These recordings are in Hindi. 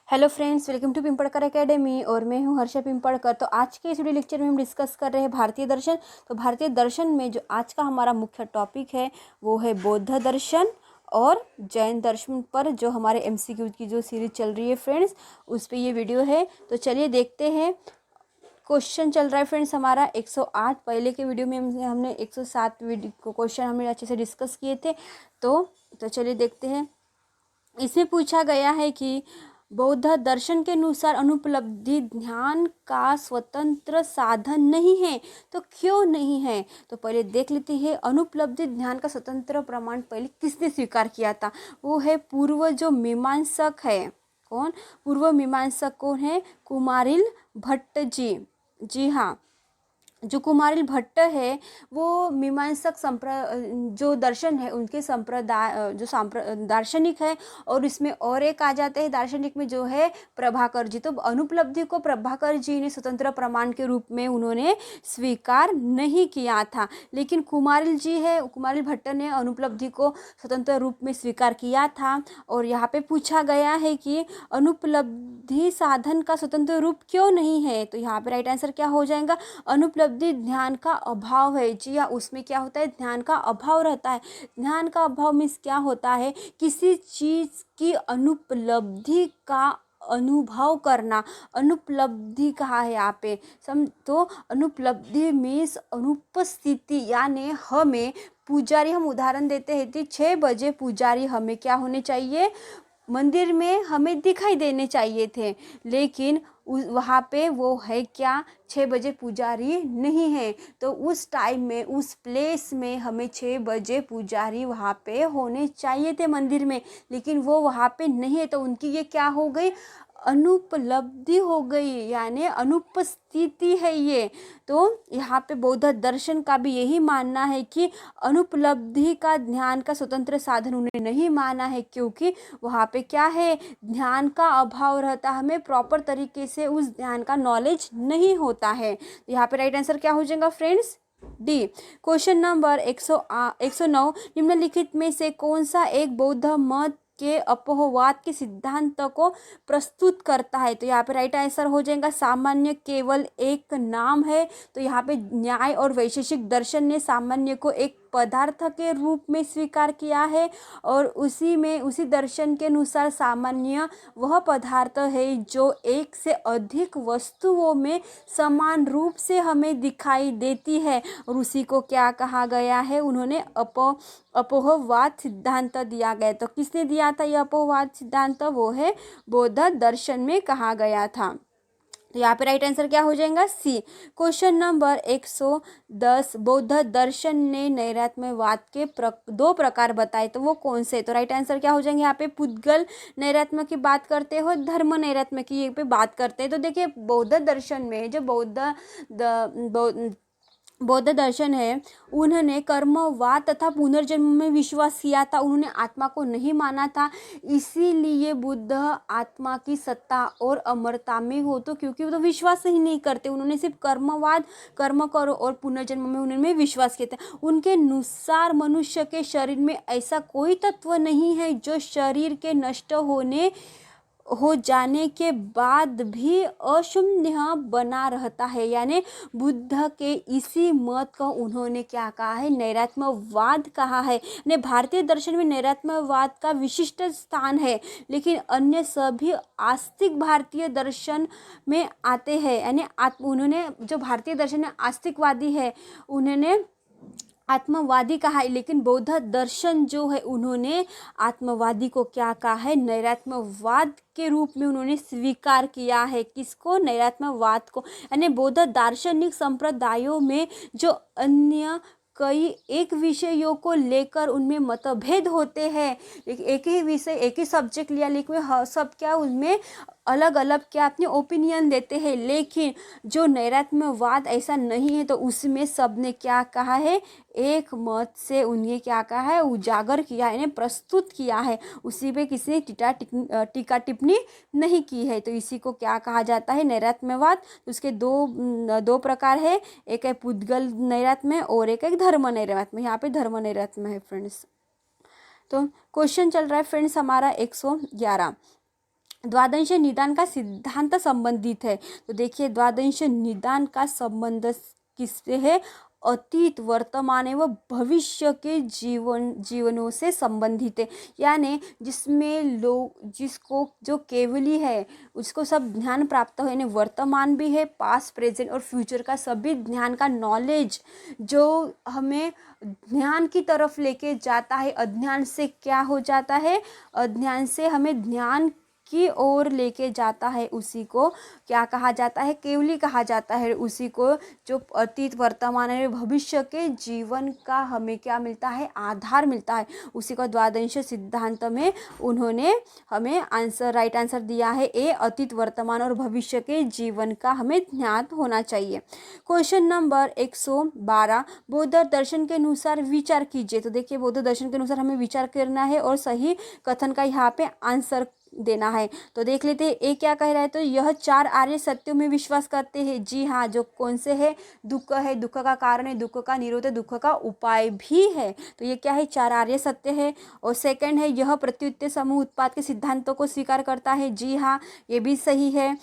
Hello friends, welcome to Pimpadkar academy और मैं हूं हर्षा पिंपड़कर। तो आज के इस वीडियो लेक्चर में हम डिस्कस कर रहे हैं भारतीय दर्शन। तो भारतीय दर्शन में जो आज का हमारा मुख्य टॉपिक है वो है बौद्ध दर्शन और जैन दर्शन पर जो हमारे एमसीक्यू की जो सीरीज चल रही है फ्रेंड्स, उस पर ये वीडियो है। तो चलिए देखते हैं। क्वेश्चन चल रहा है फ्रेंड्स हमारा 108। पहले के वीडियो में हमने 107 वीडियो क्वेश्चन हमने अच्छे से डिस्कस किए थे। तो चलिए देखते हैं। इसमें पूछा गया है कि बौद्ध दर्शन के अनुसार अनुपलब्धि ध्यान का स्वतंत्र साधन नहीं है, तो क्यों नहीं है? तो पहले देख लेते हैं अनुपलब्धि ध्यान का स्वतंत्र प्रमाण पहले किसने स्वीकार किया था। वो है पूर्व जो मीमांसक है। कौन? पूर्व मीमांसक कौन है? कुमारिल भट्ट जी। जी हाँ, जो कुमारिल भट्ट है वो मीमांसक जो दर्शन है उनके संप्रदाय जो दार्शनिक है। और इसमें और एक आ जाते हैं दार्शनिक में जो है प्रभाकर जी। तो अनुपलब्धि को प्रभाकर जी ने स्वतंत्र प्रमाण के रूप में उन्होंने स्वीकार नहीं किया था, लेकिन कुमारिल भट्ट ने अनुपलब्धि को स्वतंत्र रूप में स्वीकार किया था। और यहाँ पे पूछा गया है कि अनुपलब्धि साधन का स्वतंत्र रूप क्यों नहीं है। तो यहाँ पे राइट आंसर क्या हो जाएगा? अनुपलब्धि ध्यान का अभाव है। जी हाँ, उसमें क्या होता है? ध्यान का अभाव रहता है। ध्यान का अभाव मीन्स क्या होता है? किसी चीज की अनुपलब्धि का अनुभव करना। अनुपलब्धि कहा है यहाँ पे तो अनुपलब्धि मीन्स अनुपस्थिति, यानी हमें पुजारी, हम उदाहरण देते हैं कि 6 बजे पुजारी हमें क्या होने चाहिए? मंदिर में हमें दिखाई देने चाहिए थे, लेकिन वहाँ पे वो है क्या? 6 बजे पुजारी नहीं है। तो उस टाइम में उस प्लेस में हमें 6 बजे पुजारी वहाँ पे होने चाहिए थे मंदिर में, लेकिन वो वहाँ पे नहीं है। तो उनकी ये क्या हो गई? अनुपलब्धि हो गई, यानी अनुपस्थिति है ये। तो यहाँ पे बौद्ध दर्शन का भी यही मानना है कि अनुपलब्धि का ध्यान का स्वतंत्र साधन उन्हें नहीं माना है, क्योंकि वहाँ पे क्या है? ध्यान का अभाव रहता, हमें प्रॉपर तरीके से उस ध्यान का नॉलेज नहीं होता है। यहाँ पे राइट आंसर क्या हो जाएगा फ्रेंड्स? डी। क्वेश्चन नंबर 109, निम्नलिखित में से कौन सा एक बौद्ध मत के अपोहवाद के सिद्धांत को प्रस्तुत करता है? तो यहाँ पे राइट आंसर हो जाएगा सामान्य केवल एक नाम है। तो यहाँ पे न्याय और वैशेषिक दर्शन ने सामान्य को एक पदार्थ के रूप में स्वीकार किया है, और उसी दर्शन के अनुसार सामान्य वह पदार्थ है जो एक से अधिक वस्तुओं में समान रूप से हमें दिखाई देती है, और उसी को क्या कहा गया है? उन्होंने अपोहवाद सिद्धांत दिया गया। तो किसने दिया था यह अपोहवाद सिद्धांत? वो है बौद्ध दर्शन में कहा गया था। तो यहाँ पे राइट आंसर क्या हो जाएगा? सी। क्वेश्चन नंबर 110, बौद्ध दर्शन ने नैरात्म्यवाद के 2 प्रकार बताए, तो वो कौन से? तो राइट आंसर क्या हो जाएंगे? यहाँ पे पुद्गल नैरात्म्य की बात करते हो, धर्म नैरात्म्य की पे बात करते हैं। तो देखिए बौद्ध दर्शन में जो बौद्ध दर्शन है, उन्होंने कर्मवाद तथा पुनर्जन्म में विश्वास किया था। उन्होंने आत्मा को नहीं माना था, इसीलिए बुद्ध आत्मा की सत्ता और अमरता में हो, तो क्योंकि वो तो विश्वास ही नहीं करते, उन्होंने सिर्फ कर्म करो और पुनर्जन्म में उन्होंने विश्वास किया था। उनके अनुसार मनुष्य के शरीर में ऐसा कोई तत्व नहीं है जो शरीर के नष्ट हो जाने के बाद भी अशून्य बना रहता है। यानी बुद्ध के इसी मत को उन्होंने क्या कहा है? नैरात्म्यवाद कहा है। ने भारतीय दर्शन में नैरात्म्यवाद का विशिष्ट स्थान है, लेकिन अन्य सभी आस्तिक भारतीय दर्शन में आते हैं। यानी उन्होंने जो भारतीय दर्शन में आस्तिकवादी है उन्होंने आत्मवादी कहा है, लेकिन बौद्ध दर्शन जो है उन्होंने आत्मवादी को क्या कहा है? नैरात्म्यवाद के रूप में उन्होंने स्वीकार किया है। किसको? नैरात्म्यवाद को। यानी बौद्ध दार्शनिक संप्रदायों में जो अन्य कई एक विषयों को लेकर उनमें मतभेद होते हैं, एक ही विषय एक ही सब्जेक्ट लिया, लेकिन सब क्या उनमें अलग अलग क्या अपने ओपिनियन देते हैं। लेकिन जो नैरात्म्यवाद ऐसा नहीं है, तो उसमें सबने क्या कहा है? एक मत से उन्हें क्या कहा है? उजागर किया है, प्रस्तुत किया है। उसी पे किसी ने टीका टिप्पणी नहीं की है। तो इसी को क्या कहा जाता है? नैरात्म्यवाद। उसके दो प्रकार है, एक है पुद्गल नैरात्म्य और एक है धर्म नैरात्म्य। यहाँ पे धर्म नैरात्म्य है फ्रेंड्स। तो क्वेश्चन चल रहा है फ्रेंड्स हमारा 111। द्वादश निदान का सिद्धांत संबंधित है। तो देखिए द्वादश निदान का संबंध किससे है? अतीत, वर्तमान एवं भविष्य के जीवनों से संबंधित है। यानी जिसमें लोग, जिसको जो केवली है उसको सब ज्ञान प्राप्त हो, यानी वर्तमान भी है, पास्ट, प्रेजेंट और फ्यूचर का सभी ज्ञान का नॉलेज जो हमें ज्ञान की तरफ लेके जाता है। अज्ञान से क्या हो जाता है? अज्ञान से हमें ज्ञान की ओर लेके जाता है, उसी को क्या कहा जाता है? केवली कहा जाता है। उसी को जो अतीत, वर्तमान और भविष्य के जीवन का हमें क्या मिलता है? आधार मिलता है। उसी को द्वादश सिद्धांत में उन्होंने हमें आंसर, राइट आंसर दिया है ए, अतीत, वर्तमान और भविष्य के जीवन का हमें ज्ञात होना चाहिए। क्वेश्चन नंबर 112, बौद्ध दर्शन के अनुसार विचार कीजिए। तो देखिए बौद्ध दर्शन के अनुसार हमें विचार करना है और सही कथन का यहाँ पे आंसर देना है। तो देख लेते हैं ए क्या कह रहा है। तो यह 4 आर्य सत्यों में विश्वास करते हैं। जी हाँ, जो कौन से है? दुख है, दुख का कारण है, दुख का निरोध है, दुख का उपाय भी है। तो ये क्या है? 4 आर्य सत्य है। और सेकंड है, यह प्रत्युत्पन्न समूह उत्पाद के सिद्धांतों को स्वीकार करता है। जी हाँ, ये भी सही है।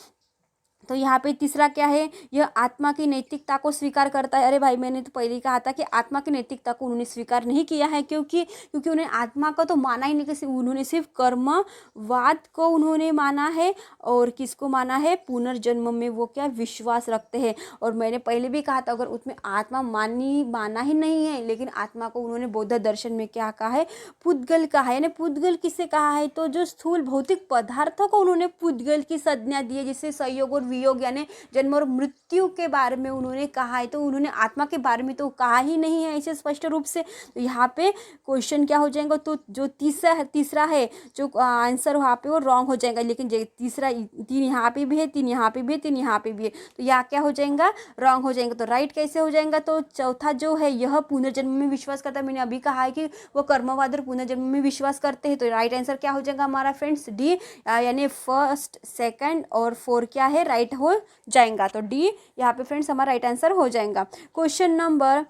तो यहाँ पे तीसरा क्या है? यह आत्मा की नैतिकता को स्वीकार करता है। अरे भाई, मैंने तो पहले ही कहा था कि आत्मा की नैतिकता को उन्होंने स्वीकार नहीं किया है, क्योंकि उन्हें आत्मा को तो माना ही नहीं, कि उन्होंने सिर्फ कर्मवाद को उन्होंने माना है। और किसको माना है? पुनर्जन्म में वो क्या विश्वास रखते हैं। और मैंने पहले भी कहा था, अगर उसमें आत्मा माना ही नहीं है, लेकिन आत्मा को उन्होंने बौद्ध दर्शन में क्या कहा है? पुद्गल कहा है। यानी पुद्गल किसे कहा है? तो जो स्थूल भौतिक पदार्थों को उन्होंने पुद्गल की संज्ञा दी है, जिससे संयोग और वियोग यानी जन्म और मृत्यु के बारे में उन्होंने कहा है। तो उन्होंने आत्मा के बारे में तो कहा ही नहीं है ऐसे स्पष्ट रूप से। तो यहाँ पे क्वेश्चन क्या हो जाएगा? तो जो तीसरा है जो आंसर वहाँ पे वो रॉन्ग हो जाएगा। लेकिन तीसरा, 3 यहाँ पे भी है, 3 यहाँ पे भी है, 3 यहाँ पे भी है, तो यहाँ क्या हो जाएगा? रॉन्ग हो जाएगा। तो राइट कैसे हो जाएगा? तो चौथा जो है, यह पुनर्जन्म में विश्वास करता है। मैंने अभी कहा है कि वो कर्मवाद और पुनर्जन्म में विश्वास करते हैं। तो राइट आंसर क्या हो जाएगा हमारा फ्रेंड्स? डी, यानी फर्स्ट, सेकंड और 4 क्या है? राइट हो जाएगा। तो डी यहाँ पे फ्रेंड्स हमारा राइट आंसर हो जाएगा। क्वेश्चन नंबर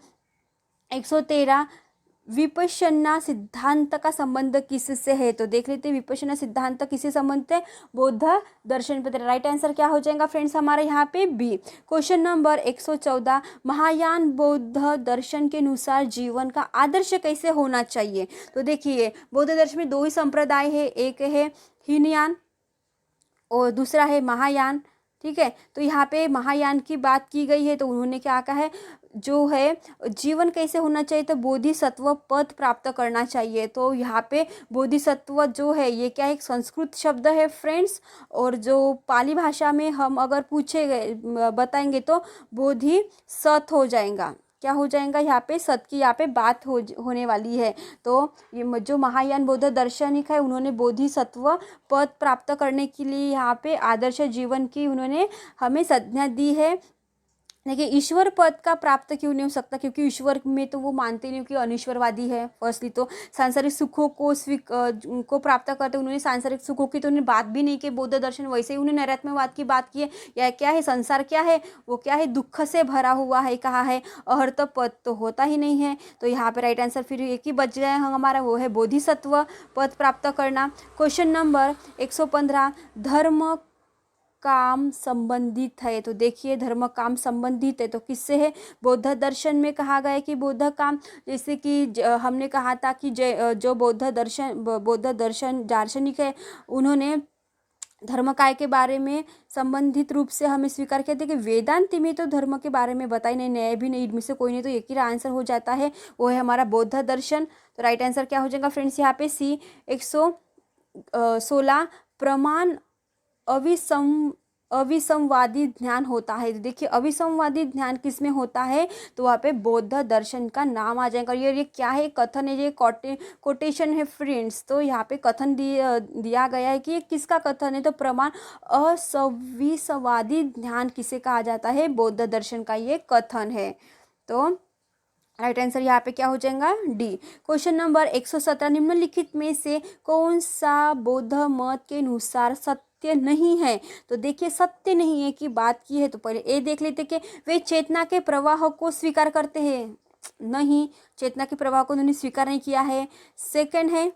113, विपश्यना सिद्धांत का संबंध किससे है? तो देख लेते हैं विपश्यना सिद्धांत किससे संबंधित है? बौद्ध दर्शन पे। राइट आंसर क्या हो जाएगा फ्रेंड्स हमारा यहाँ पे? बी। क्वेश्चन नंबर 114, महायान बौद्ध दर्शन के अनुसार जीवन का आदर्श कैसे होना चाहिए? तो देखिए बौद्ध दर्शन में 2 ही संप्रदाय है, एक है हीनयान और दूसरा है महायान। ठीक है, तो यहाँ पे महायान की बात की गई है। तो उन्होंने क्या कहा है? जो है जीवन कैसे होना चाहिए? तो बोधिसत्व पद प्राप्त करना चाहिए। तो यहाँ पे बोधिसत्व जो है ये क्या है? एक संस्कृत शब्द है फ्रेंड्स। और जो पाली भाषा में हम अगर पूछे गए बताएंगे तो बोधिसत्व हो जाएगा। क्या हो जाएगा? यहाँ पे सत की यहाँ पे बात होने वाली है। तो ये जो महायान बौद्ध दार्शनिक है उन्होंने बोधिसत्व पद प्राप्त करने के लिए यहाँ पे आदर्श जीवन की उन्होंने हमें संज्ञा दी है। देखिए ईश्वर पद का प्राप्त क्यों नहीं हो सकता? क्योंकि ईश्वर में तो वो मानते नहीं, कि अनिश्वरवादी है। फर्स्टली तो सांसारिक सुखों को प्राप्त करते, उन्होंने सांसारिक सुखों की तो उन्होंने बात भी नहीं की बौद्ध दर्शन। वैसे ही उन्होंने नैरात्म्यवाद की बात की है। या क्या है? संसार क्या है? वो क्या है? दुख से भरा हुआ है। कहा है अहर्त पद तो होता ही नहीं है। तो यहाँ पे राइट आंसर फिर एक ही बच गया हमारा, वो है बोधिसत्व पद प्राप्त करना। क्वेश्चन नंबर 115, धर्म काम संबंधित है। तो देखिए धर्म काम संबंधित है तो किससे है? बौद्ध दर्शन में कहा गया है कि बौद्ध काम, जैसे कि हमने कहा था कि जो बौद्ध दर्शन दार्शनिक है उन्होंने धर्म काय के बारे में संबंधित रूप से हमें स्वीकार किया था कि वेदांति में तो धर्म के बारे में बताई नहीं, न्याय भी नहीं, इनमें से कोई नहीं। तो एक ही आंसर हो जाता है, वो है हमारा बौद्ध दर्शन। तो राइट आंसर क्या हो जाएगा फ्रेंड्स यहाँ पे? सी। 116, प्रमाण अविसंवादी ज्ञान होता है। देखिए अविसंवादी ज्ञान किस में होता है? तो वहाँ पे बौद्ध दर्शन का नाम आ जाएगा। ये क्या है? कथन है, ये कोटेशन है फ्रेंड्स। तो यहाँ पे कथन दिया गया है कि ये किसका कथन है? तो प्रमाण अविसंवादी ज्ञान किसे कहा जाता है? बौद्ध दर्शन का ये कथन है। तो राइट आंसर यहाँ पे क्या हो जाएगा? डी। क्वेश्चन नंबर 117, निम्नलिखित में से कौन सा बौद्ध मत के अनुसार सत्य नहीं है? तो देखिए सत्य नहीं है की बात की है तो पहले ए देख लेते कि वे चेतना के प्रवाह को स्वीकार करते हैं। नहीं, चेतना के प्रवाह को उन्होंने स्वीकार नहीं किया है। सेकंड है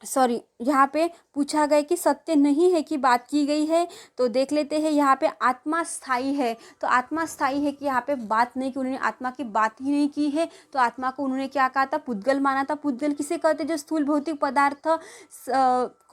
सॉरी, यहाँ पे पूछा गया कि सत्य नहीं है कि बात की गई है। तो देख लेते हैं, यहाँ पे आत्मा स्थायी है, तो आत्मा स्थायी है कि यहाँ पे बात नहीं की, उन्होंने आत्मा की बात ही नहीं की है। तो आत्मा को उन्होंने क्या कहा था, पुद्गल माना था। पुद्गल किसे कहते हैं, जो स्थूल भौतिक पदार्थ को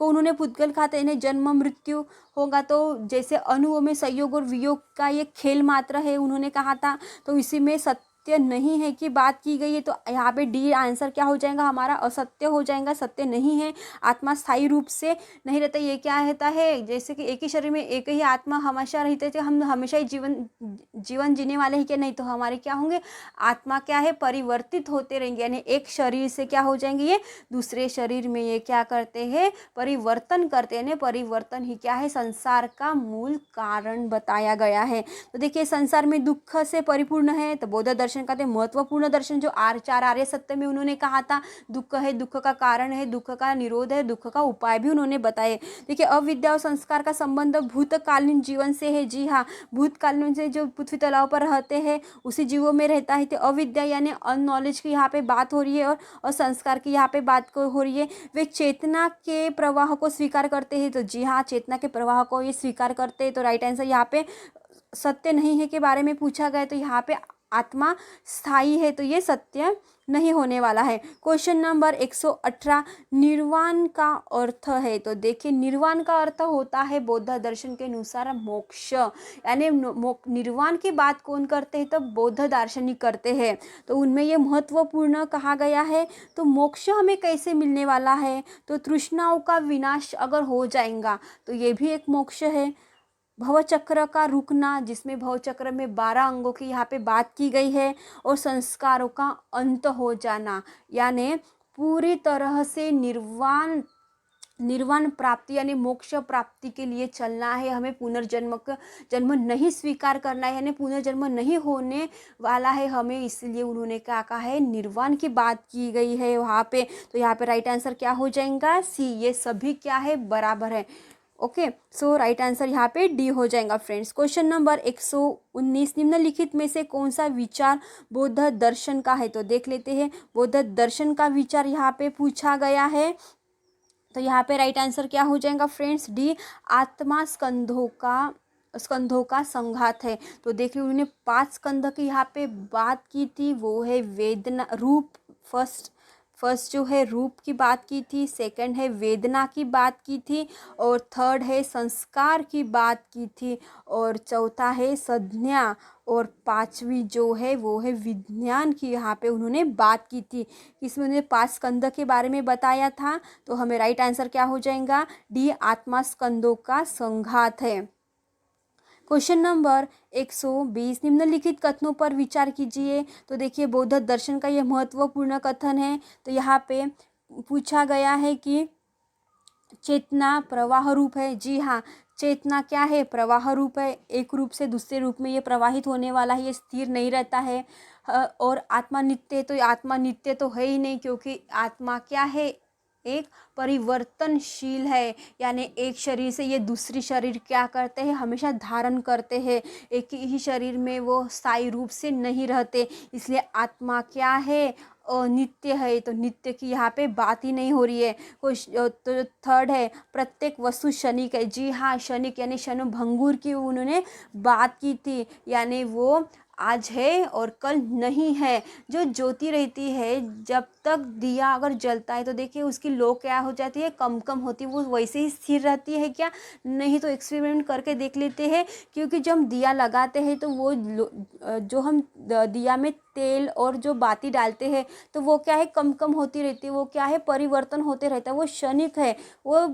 उन्होंने पुद्गल कहा था। इन्हें जन्म मृत्यु होगा तो जैसे अणुओं में संयोग और वियोग का ये खेल मात्र है, उन्होंने कहा था। तो इसी में सत्य नहीं है कि बात की गई है। तो यहाँ पे डी आंसर क्या हो जाएगा हमारा, असत्य हो जाएगा, सत्य नहीं है। आत्मा स्थायी रूप से नहीं रहता। ये क्या रहता है, जैसे कि एक ही शरीर में एक ही आत्मा हमेशा रहते थे, हम हमेशा ही जीवन जीने वाले ही क्या, नहीं तो हमारे क्या होंगे, आत्मा क्या है, परिवर्तित होते रहेंगे। यानी एक शरीर से क्या हो जाएंगे, ये दूसरे शरीर में ये क्या करते हैं, परिवर्तन करते हैं। परिवर्तन ही क्या है, संसार का मूल कारण बताया गया है। तो देखिए, संसार में दुख से परिपूर्ण है। तो बौद्ध दर्शन का महत्वपूर्ण दर्शन जो चार आर्य सत्य में उन्होंने कहा था, दुख है, दुख का कारण है, दुख का निरोध है, दुख का उपाय भी उन्होंने बताए। देखिए, अविद्या और संस्कार का संबंध भूतकालीन जीवन से है। जी हाँ, भूतकालीन से जो पृथ्वी तलाव पर रहते हैं उसी जीवों में रहता है। तो अविद्या यानी अननॉलेज की यहाँ पे बात हो रही है, और संस्कार की यहाँ पे बात हो रही है। वे चेतना के प्रवाह को स्वीकार करते हैं। तो जी हाँ, चेतना के प्रवाह को ये स्वीकार करते हैं। तो राइट आंसर यहाँ पे सत्य नहीं है के बारे में पूछा गया। तो यहाँ पे आत्मा स्थायी है, तो ये सत्य नहीं होने वाला है। क्वेश्चन नंबर 118, निर्वाण का अर्थ है। तो देखिए, निर्वाण का अर्थ होता है बौद्ध दर्शन के अनुसार मोक्ष। यानी निर्वाण की बात कौन करते हैं, तो बौद्ध दार्शनिक करते हैं। तो उनमें ये महत्वपूर्ण कहा गया है। तो मोक्ष हमें कैसे मिलने वाला है, तो तृष्णाओं का विनाश अगर हो जाएगा तो ये भी एक मोक्ष है। भवचक्र का रुकना, जिसमें भवचक्र में 12 अंगों की यहाँ पे बात की गई है। और संस्कारों का अंत हो जाना, यानी पूरी तरह से निर्वाण प्राप्ति यानी मोक्ष प्राप्ति के लिए चलना है। हमें जन्म नहीं स्वीकार करना है, यानी पुनर्जन्म नहीं होने वाला है हमें। इसलिए उन्होंने क्या कहा है, निर्वाण की बात की गई है वहाँ पे। तो यहाँ पे राइट आंसर क्या हो जाएगा, सी। ये सभी क्या है, बराबर है। ओके, सो राइट आंसर यहाँ पे डी हो जाएगा फ्रेंड्स। क्वेश्चन नंबर 119, निम्नलिखित में से कौन सा विचार बौद्ध दर्शन का है। तो देख लेते हैं, बौद्ध दर्शन का विचार यहाँ पे पूछा गया है। तो यहाँ पे राइट आंसर क्या हो जाएगा फ्रेंड्स, डी। आत्मा स्कंधों का संघात है। तो देखिए, उन्होंने 5 स्कंध की यहाँ पे बात की थी। वो है वेदना, रूप, फर्स्ट जो है रूप की बात की थी, सेकंड है वेदना की बात की थी, और थर्ड है संस्कार की बात की थी, और चौथा है संज्ञा, और 5वीं जो है वो है विज्ञान की यहाँ पे उन्होंने बात की थी। इसमें उन्होंने 5 स्कंद के बारे में बताया था। तो हमें राइट आंसर क्या हो जाएगा, डी। आत्मा स्कंदों का संघात है। क्वेश्चन नंबर 120, निम्नलिखित कथनों पर विचार कीजिए। तो देखिए, बौद्ध दर्शन का यह महत्वपूर्ण कथन है। तो यहाँ पे पूछा गया है कि चेतना प्रवाह रूप है। जी हाँ, चेतना क्या है, प्रवाह रूप है। एक रूप से दूसरे रूप में ये प्रवाहित होने वाला है, ये स्थिर नहीं रहता है। और आत्मा नित्य, तो आत्मा नित्य तो है ही नहीं, क्योंकि आत्मा क्या है, एक परिवर्तनशील है। यानी एक शरीर से ये दूसरी शरीर क्या करते हैं, हमेशा धारण करते हैं। एक ही शरीर में वो स्थायी रूप से नहीं रहते। इसलिए आत्मा क्या है, नित्य है। तो नित्य की यहाँ पे बात ही नहीं हो रही है। तो थर्ड है, प्रत्येक वस्तु क्षणिक है। जी हाँ, क्षणिक यानी क्षणभंगुर की उन्होंने बात की थी, यानी वो आज है और कल नहीं है। जो ज्योति रहती है, जब तक दिया अगर जलता है तो देखिए उसकी लो क्या हो जाती है, कम कम होती है। वो वैसे ही स्थिर रहती है क्या, नहीं। तो एक्सपेरिमेंट करके देख लेते हैं। क्योंकि जब हम दिया लगाते हैं तो वो जो हम दिया में तेल और जो बाती डालते हैं तो वो क्या है, कम कम होती रहती है। वो क्या है, परिवर्तन होते रहता है। वो क्षणिक है। वो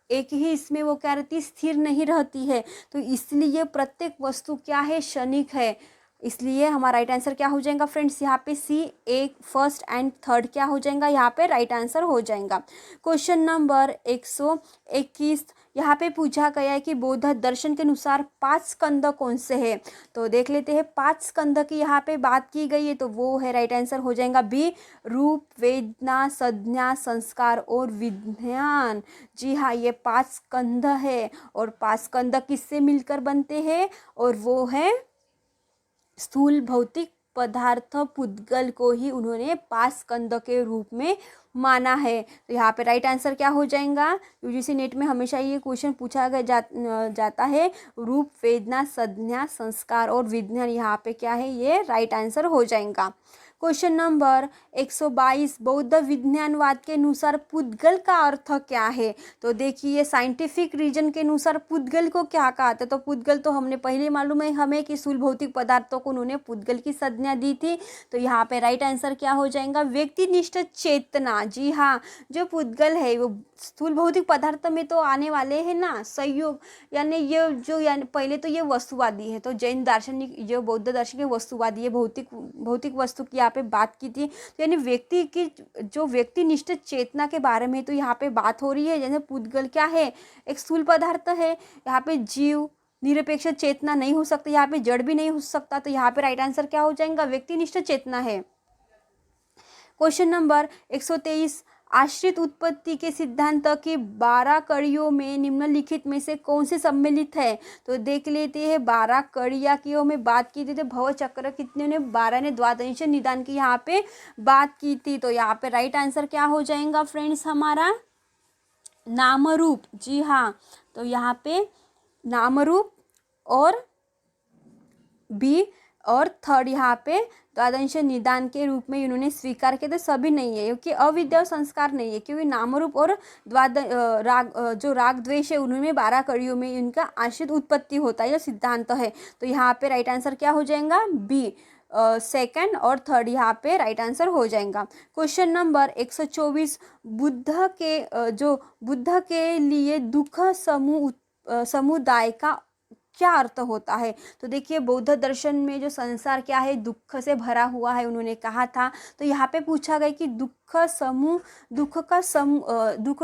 एक ही इसमें वो क्या रहती है, स्थिर नहीं रहती है। तो इसलिए प्रत्येक वस्तु क्या है, क्षणिक है। इसलिए हमारा राइट आंसर क्या हो जाएगा फ्रेंड्स, यहाँ पे सी। एक फर्स्ट एंड थर्ड क्या हो जाएगा, यहाँ पे राइट आंसर हो जाएगा। क्वेश्चन नंबर 121, यहाँ पे पूछा गया है कि बौद्ध दर्शन के अनुसार 5 स्कंद कौन से हैं। तो देख लेते हैं, 5 स्कंद की यहाँ पे बात की गई है। तो वो है राइट आंसर हो जाएगा बी। रूप, वेदना, संज्ञा, संस्कार और विज्ञान। जी हाँ, ये 5 स्कंद है। और 5 स्कंद किससे मिलकर बनते हैं, और वो है स्थूल भौतिक पदार्थ पुद्गल को ही उन्होंने 5 स्कंद के रूप में माना है। तो यहाँ पे राइट आंसर क्या हो जाएगा? यूजीसी नेट में हमेशा ये क्वेश्चन पूछा जाता है। रूप, वेदना, संज्ञा, संस्कार और विज्ञान, यहाँ पे क्या है? ये राइट आंसर हो जाएगा। क्वेश्चन नंबर 122, बौद्ध विज्ञानवाद के अनुसार पुद्गल का अर्थ क्या है? तो देखिए, साइंटिफिक रीजन के अनुसार पुद्गल को क्या कहा था? तो पुद्गल तो हमने पहले मालूम है हमें कि स्थूल भौतिक पदार्थों को उन्होंने पुद्गल की संज्ञा दी थी। तो यहाँ पे राइट आंसर क्या हो जाएगा? व्यक्तिनिष्ठ चेतना। जी हाँ, जो पुद्गल है वो स्थूल भौतिक पदार्थ में तो आने वाले हैं ना, संयोग, यानी ये जो यानी पहले तो ये वस्तुवादी है। तो जैन दार्शनिक, जो बौद्ध दर्शन के वस्तुवादी है, भौतिक वस्तु की यहाँ पे बात की थी। तो यानी व्यक्ति की जो व्यक्तिनिष्ठ चेतना के बारे में तो यहाँ पे बात हो रही है। जैसे पुद्गल क्या है? एक स्थूल पदार्थ है। यहाँ पे जीव निरपेक्ष चेतना नहीं हो सकती, यहाँ पे जड़ भी नहीं हो सकता। तो यहाँ पे राइट आंसर क्या हो जाएगा? व्यक्तिनिष्ठ चेतना है। क्वेश्चन नंबर 123, आश्रित उत्पत्ति के सिद्धांत की 12 कड़ियों में निम्नलिखित में से कौन से सम्मिलित है? तो देख लेते हैं 12 कड़ियाँ की में बात की थी। तो भव चक्र कितने ने? 12 ने द्वादश निदान की यहाँ पे बात की थी। तो यहाँ पे राइट आंसर क्या हो जाएगा फ्रेंड्स हमारा? नाम रूप। जी हाँ, तो यहाँ पे नाम रूप और बी और थर्ड यहाँ पे द्वादश निदान के रूप में इन्होंने स्वीकार किया। तो सभी नहीं है, क्योंकि अविद्या और संस्कार नहीं है, क्योंकि नामरूप और जो राग द्वेष है उन्होंने 12 कड़ियों में इनका आश्रित उत्पत्ति होता है, यह सिद्धांत है। तो यहाँ पे राइट आंसर क्या हो जाएगा? बी, सेकंड और थर्ड यहाँ पे राइट आंसर हो जाएगा। क्वेश्चन नंबर 124, बुद्ध के लिए दुख समुदाय का क्या अर्थ होता है? तो देखिए, बौद्ध दर्शन में जो संसार क्या है? दुख से भरा हुआ है, उन्होंने कहा था। तो यहाँ पे पूछा गया कि दुख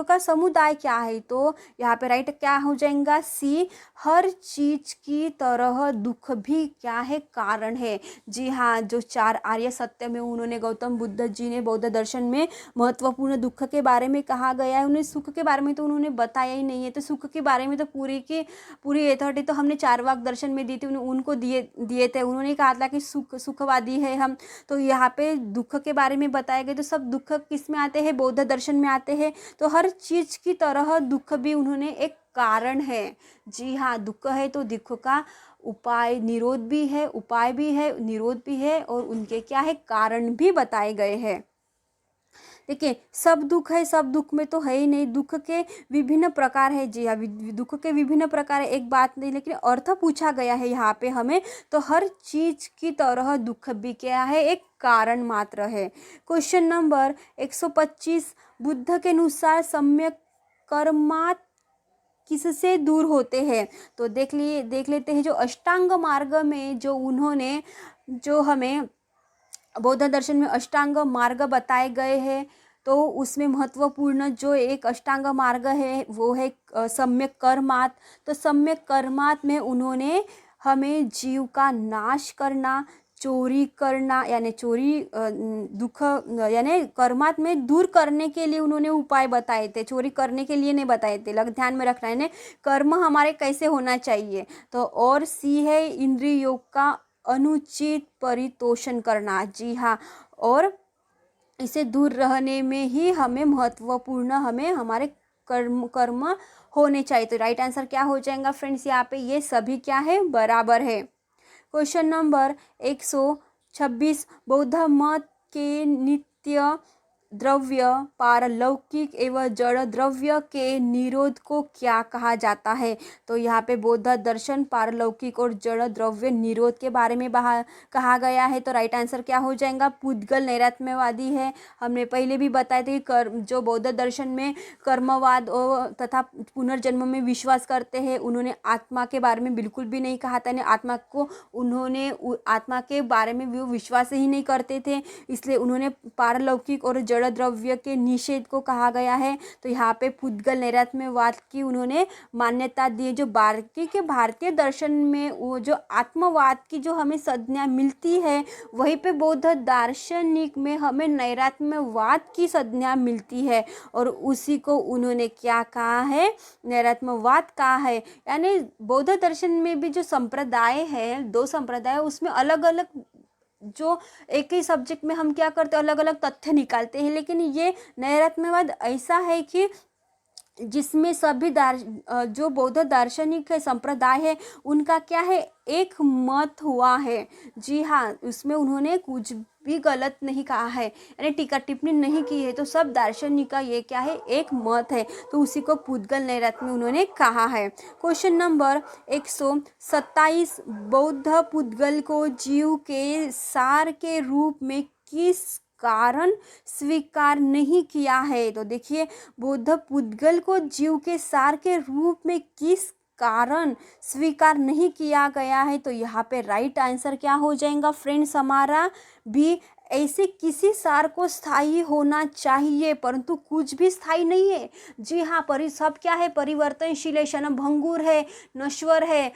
का समुदाय क्या है? तो यहाँ पे राइट क्या हो जाएगा? सी, हर चीज की तरह दुख भी क्या है? कारण है। जी हाँ, जो 4 आर्य सत्य में उन्होंने गौतम बुद्ध जी ने बौद्ध दर्शन में महत्वपूर्ण दुख के बारे में कहा गया है। उन्हें सुख के बारे में तो उन्होंने बताया ही नहीं है। तो सुख के बारे में तो पूरी अथॉरिटी तो हमने चारवाक दर्शन में दी थी, उनको दिए थे। उन्होंने कहा था कि सुखवादी है हम। तो यहाँ पे दुख के बारे में बताया गया। तो सब दुख किस में आते हैं? बौद्ध दर्शन में आते हैं। तो हर चीज की तरह दुख भी उन्होंने एक कारण है। जी हाँ, दुख है तो दुख का उपाय निरोध भी है, उपाय भी है, निरोध भी है, और उनके क्या है? कारण भी बताए गए हैं। देखिए, सब दुख है, सब दुख में तो है ही नहीं, दुख के विभिन्न प्रकार है। जी हाँ, दुख के विभिन्न प्रकार है, एक बात नहीं, लेकिन अर्थ पूछा गया है यहाँ पे हमें। तो हर चीज की तरह दुख भी क्या है? एक कारण मात्र है। क्वेश्चन नंबर 125, बुद्ध के अनुसार सम्यक कर्मात किससे दूर होते हैं? तो देख लेते हैं, जो अष्टांग मार्ग में जो हमें बौद्ध दर्शन में अष्टांग मार्ग बताए गए हैं, तो उसमें महत्वपूर्ण जो एक अष्टांग मार्ग है वो है सम्यक कर्मात। तो सम्यक कर्मात में उन्होंने हमें जीव का नाश करना, चोरी करना, यानी दुख यानी कर्मात में दूर करने के लिए उन्होंने उपाय बताए थे, चोरी करने के लिए नहीं बताए थे। ध्यान में रखना है, कर्म हमारे कैसे होना चाहिए। तो और सी है इंद्रियों का अनुचित परितोषण करना। जी हाँ, और इसे दूर रहने में ही हमें महत्वपूर्ण हमारे कर्म होने चाहिए। तो राइट आंसर क्या हो जाएगा फ्रेंड्स? यहाँ पे ये सभी क्या है? बराबर है। क्वेश्चन नंबर 126, बौद्ध मत के नित्य द्रव्य, पारलौकिक एवं जड़ द्रव्य के निरोध को क्या कहा जाता है? तो यहाँ पे बौद्ध दर्शन पारलौकिक और जड़ द्रव्य निरोध के बारे में कहा गया है। तो राइट आंसर क्या हो जाएगा? पुद्गल नैरात्यवादी है। हमने पहले भी बताया था कि जो बौद्ध दर्शन में कर्मवाद तथा पुनर्जन्म में विश्वास करते हैं, उन्होंने आत्मा के बारे में बिल्कुल भी नहीं कहा था। आत्मा के बारे में वो विश्वास ही नहीं करते थे, इसलिए उन्होंने पारलौकिक और जड़ द्रव्य के निषेध को कहा गया है। तो यहाँ पे पुद्गल नैरात्यवाद की उन्होंने मान्यता दी है। जो बाकी के भारतीय दर्शन में वो जो आत्मवाद की जो हमें संज्ञा मिलती है, वहीं पे बौद्ध दार्शनिक में हमें नैरात्यवाद की संज्ञा मिलती है, और उसी को उन्होंने क्या कहा है? नैरात्यवाद कहा है। यानी बौद्ध दर्शन में भी जो संप्रदाय है, 2 संप्रदाय, उसमें अलग अलग जो एक ही सब्जेक्ट में हम क्या करते हैं, अलग अलग तथ्य निकालते हैं, लेकिन ये नैरात्यवाद ऐसा है कि जिसमें सभी जो बौद्ध दार्शनिक है, संप्रदाय है, उनका क्या है, एक मत हुआ है। जी हाँ, उसमें उन्होंने कुछ भी गलत नहीं कहा है, यानी टीका टिप्पणी नहीं की है। तो सब दार्शनिक का ये क्या है, एक मत है। तो उसी को पुद्गल नैरात्य में उन्होंने कहा है। क्वेश्चन नंबर 127, बौद्ध पुद्गल को जीव के सार के रूप में किस कारण स्वीकार नहीं किया है? तो देखिए, बौद्ध पुद्गल को जीव के सार के रूप में किस कारण स्वीकार नहीं किया गया है? तो यहाँ पे राइट आंसर क्या हो जाएगा फ्रेंड्स हमारा भी। ऐसे किसी सार को स्थायी होना चाहिए, परंतु कुछ भी स्थायी नहीं है। जी हाँ, सब क्या है, परिवर्तनशील है, क्षणभंगुर है, नश्वर है,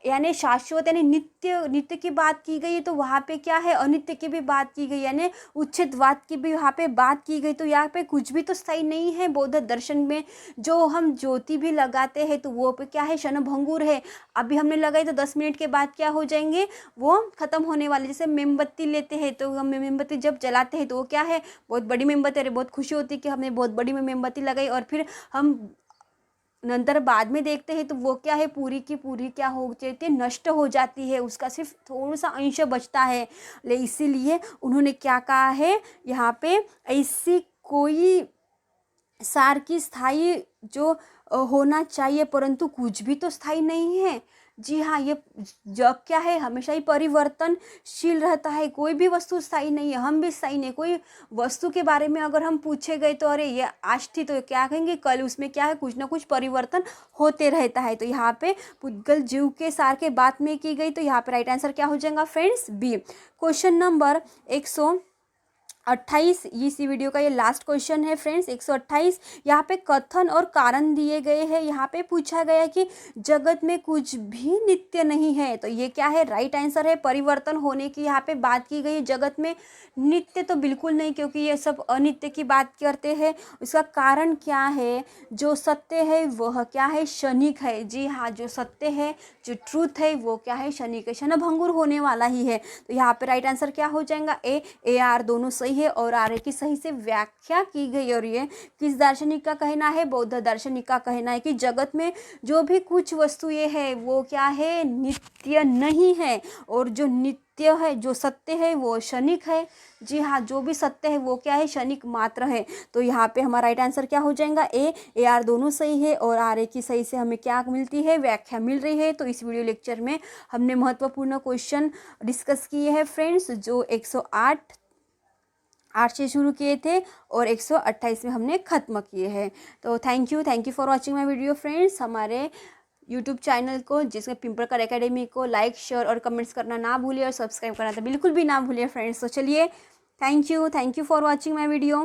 यानी शाश्वत यानी नित्य, नित्य की बात की गई तो वहाँ पे क्या है, अनित्य की भी बात की गई, यानी उच्छेदवाद की भी वहाँ पे बात की गई। तो यहाँ पे कुछ भी तो स्थायी नहीं है बौद्ध दर्शन में। जो हम ज्योति भी लगाते हैं तो वो पे क्या है, क्षणभंगुर है। अभी हमने लगाई तो 10 मिनट के बाद क्या हो जाएंगे, वो खत्म होने वाले। जैसे मोमबत्ती लेते हैं तो हम मोमबत्ती जब जलाते हैं तो वो क्या है, बहुत बड़ी मोमबत्ती, अरे बहुत खुशी होती है कि हमने बहुत बड़ी मोमबत्ती लगाई, और फिर हम नंतर बाद में देखते हैं तो वो क्या है, पूरी की पूरी क्या हो जाती है, नष्ट हो जाती है, उसका सिर्फ थोड़ा सा अंश बचता है। इसीलिए उन्होंने क्या कहा है यहाँ पे, ऐसी कोई सार की स्थायी जो होना चाहिए, परंतु कुछ भी तो स्थायी नहीं है। जी हाँ, ये जग क्या है, हमेशा ही परिवर्तनशील रहता है, कोई भी वस्तु स्थायी नहीं है, हम भी स्थायी नहीं। कोई वस्तु के बारे में अगर हम पूछे गए तो अरे ये आज थी तो क्या कहेंगे कल, उसमें क्या है, कुछ ना कुछ परिवर्तन होते रहता है। तो यहाँ पे पुद्गल जीव के सार के बात में की गई, तो यहाँ पे राइट आंसर क्या हो जाएगा फ्रेंड्स, बी। क्वेश्चन नंबर 128, इसी वीडियो का ये लास्ट क्वेश्चन है फ्रेंड्स। 128, यहाँ पे कथन और कारण दिए गए हैं। यहाँ पे पूछा गया है कि जगत में कुछ भी नित्य नहीं है। तो ये क्या है, राइट आंसर है, परिवर्तन होने की यहाँ पे बात की गई है। जगत में नित्य तो बिल्कुल नहीं, क्योंकि ये सब अनित्य की बात करते हैं। उसका कारण क्या है, जो सत्य है वह क्या है, क्षणिक है। जी हाँ, जो सत्य है, जो ट्रूथ है वो क्या है, क्षणिक है, क्षणभंगुर होने वाला ही है। तो यहाँ पे राइट आंसर क्या हो जाएगा, ए आर दोनों सही है और आर की सही से व्याख्या की गई। और ये किस दार्शनिक का कहना है, बौद्ध दार्शनिक का कहना है कि जगत में जो भी कुछ वस्तुएं है वो क्या है, नित्य नहीं है, और जो नित्य है, जो सत्य है वो क्षणिक है। जी हाँ, जो भी सत्य है वो क्या है, क्षणिक मात्र है। तो यहाँ पे हमारा राइट आंसर क्या हो जाएगा, ए आर दोनों सही है और आर की सही से हमें क्या मिलती है, व्याख्या मिल रही है। तो इस वीडियो लेक्चर में हमने महत्वपूर्ण क्वेश्चन डिस्कस किए हैं फ्रेंड्स, जो 108 से शुरू किए थे और 128 में हमने ख़त्म किए हैं। तो thank you for watching my video friends. हमारे यूट्यूब चैनल को, जिसमें पिंपलकर एकेडमी को लाइक, शेयर और कमेंट्स करना ना भूलिए, और सब्सक्राइब करना तो बिल्कुल भी ना भूलिए फ्रेंड्स। तो चलिए, thank you for watching my video.